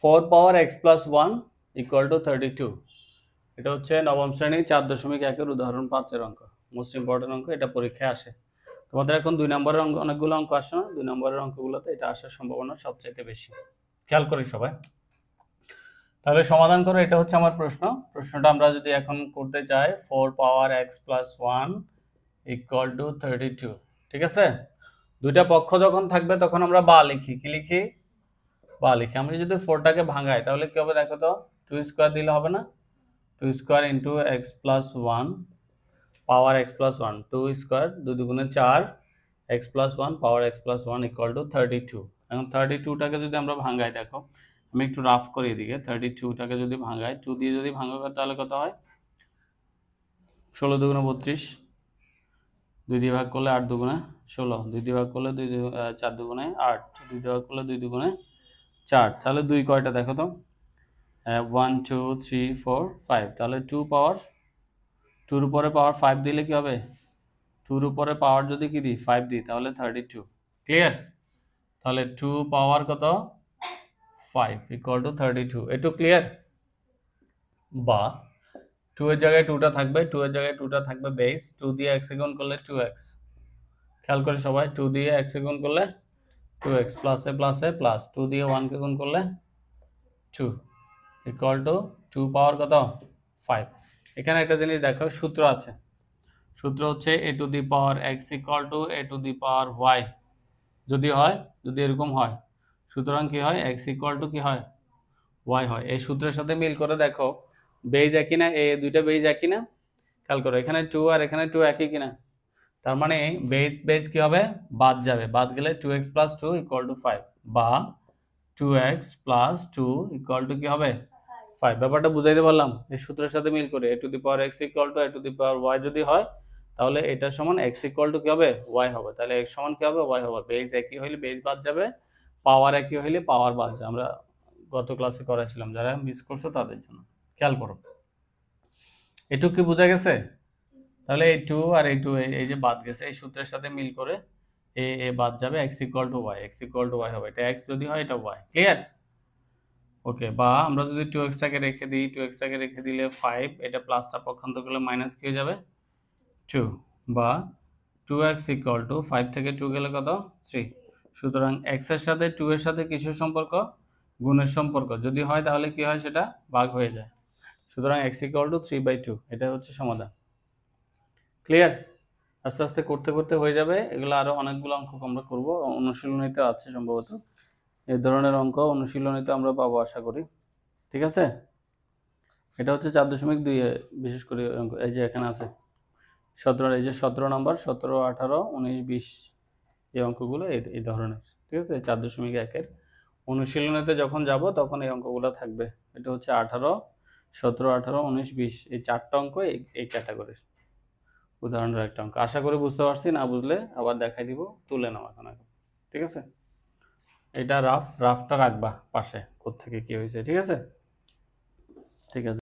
4 power x plus 1 equal to 32। এটা হচ্ছে নবম শ্রেণী 4.1 উদাহরণ 5 এর অঙ্ক, মোস্ট ইম্পর্টেন্ট অঙ্ক। এটা পরীক্ষায় আসে। তোমাদের এখন 2 নম্বরের অঙ্ক, অনেকগুলো অঙ্ক আসে না, 2 নম্বরের অঙ্কগুলোতে এটা আসার সম্ভাবনা সবচেয়ে বেশি। খেয়াল করি সবাই। তাহলে সমাধান করো। এটা হচ্ছে আমার প্রশ্নটা আমরা যদি এখন করতে চাই 4 পাওয়ার x প্লাস 1 ইকুয়াল টু 32, ঠিক আছে। দুইটা পক্ষ যখন থাকবে তখন আমরা বা লিখি। কি লিখি? বা লিখি। আমরা যদি 4টাকে ভাঙাই তাহলে কি হবে দেখো তো, 2 স্কয়ার দিলে হবে না? 2 স্কয়ার ইন্টু x প্লাস 1 পাওয়ার x প্লাস 1, 2 স্কয়ার 2 দুগুণে 4, x plus 1 power x plus 1 equal to 32। এখন 32টাকে যদি আমরা ভাঙাই, দেখো আমি একটু রাফ করে এদিকে, 32টাকে যদি ভাঙাই, 2 দিয়ে যদি ভাঙা তাহলে কত হয়? 16 দুগুণে 32, 2 দিয়ে ভাগ করলে 8 দুগুণে 16, 2 দিয়ে ভাগ করলে 4 দুগুণে 8, 2 দিয়ে ভাগ করলে 2 দুগুণে 4। তাহলে 2 কয়টা দেখো তো, 1 2 3 4 5। তাহলে 2 পাওয়ার, 2 উপরে পাওয়ার 5 দিলে কি হবে? 2 উপরে পাওয়ার যদি কি দিই 5 দিই তাহলে 32। ক্লিয়ার? তাহলে 2 পাওয়ার কত? 5 ইকুয়াল টু 32। একটু ক্লিয়ার? বা 2 এর জায়গায় 2টা থাকবে, 2 এর জায়গায় 2টা থাকবে বেস, 2 দিয়ে x গুণ করলে 2x। খেয়াল করে সবাই, 2 দিয়ে x গুণ করলে 2x, প্লাসে প্লাসে প্লাস, 2 দিয়ে 1 কে গুণ করলে 2 ইকুয়াল টু 2 পাওয়ার কত? 5। এখানে একটা জিনিস দেখো, সূত্র আছে। সূত্র হচ্ছে a to the power x equal to a to the power y। যদি হয়, যদি এরকম হয়, সুতরাং কি হয়? x ইকুয়াল টু কি হয়? y হয়। এই সূত্রের সাথে মিল করে দেখো বেজ একই না, এই দুইটা বেজ একই না। খেয়াল করো, এখানে 2 আর এখানে 2 একই কিনা। তার মানে বেজ বেজ কি হবে? বাদ যাবে। বাদ গেলে 2x প্লাস 2 ইকুয়াল টু 5, বা 2x প্লাস 2 ইকুয়াল টু কি হবে? 5। ব্যাপারটা বুঝাইতে পারলাম? এই সূত্রের সাথে মিল করে a to the power x equal to a to the power y যদি হয়, তাহলে এটা সমান x ইকুয়াল টু কি হবে? y হবে। তাহলে x সমান কি হবে? y হবে। বেজ একই হইলে বেজ বাদ যাবে, পাওয়ার একই হইলে পাওয়ার বাদ যাবে। আমরা গত ক্লাসে করেছিলাম, যারা মিস করছো তাদের জন্য। খেয়াল করো, এটুকু কি বোঝা গেছে? তাহলে এই 2 আর এই 2 এই যে বাদ গেছে, এই সূত্রের সাথে মিল করে এ বাদ যাবে, x equal to y, x equal to y হবে। এটা x যদি হয় এটা y। ক্লিয়ার? ওকে। বা আমরা যদি 2x টাকে রেখে দিই, 2x টাকে রেখে দিলে 5, এটা প্লাসটা পক্ষান্তর করলে মাইনাস কি হয়ে যাবে? 2। বা 2x ইকুয়াল টু 5 থেকে 2 গেলে কত? 3। সুতরাং x এর সাথে 2 এর সাথে কিসের সম্পর্ক? গুণের সম্পর্ক। যদি হয় তাহলে কি হয়? সেটা ভাগ হয়ে যায়। সুতরাং x ইকুয়াল টু 3/2। এটা হচ্ছে সমাধান। ক্লিয়ার? আস্তে আস্তে করতে করতে হয়ে যাবে। এগুলো আরো অনেকগুলো অঙ্ক আমরা করব, অনুশীলনীতে আছে সম্ভবত। এই ধরনের অঙ্ক অনুশীলনীতে আমরা পাবো আশা করি। ঠিক আছে? এটা হচ্ছে 4.2 বিশেষ করে অঙ্ক। এই যে এখানে আছে 17, এই যে 17 নাম্বার, 17 18 19 20 এই অঙ্কগুলো এই ধরনের। ঠিক আছে? 4.1 এর অনুশীলনীতে যখন যাব তখন এই অঙ্কগুলো থাকবে। এটা হচ্ছে 18 17 18 19 20 এই 4টা অঙ্ক এই ক্যাটাগরির উদাহরণের একটা অঙ্ক। আশা করি বুঝতে পারছি। না বুঝলে আবার দেখাই দিব, তুলে নাও এখন। ঠিক আছে? এটা রাফটা রাখবা পাশে, কোত্থেকে কি হয়েছে। ঠিক আছে? ঠিক আছে।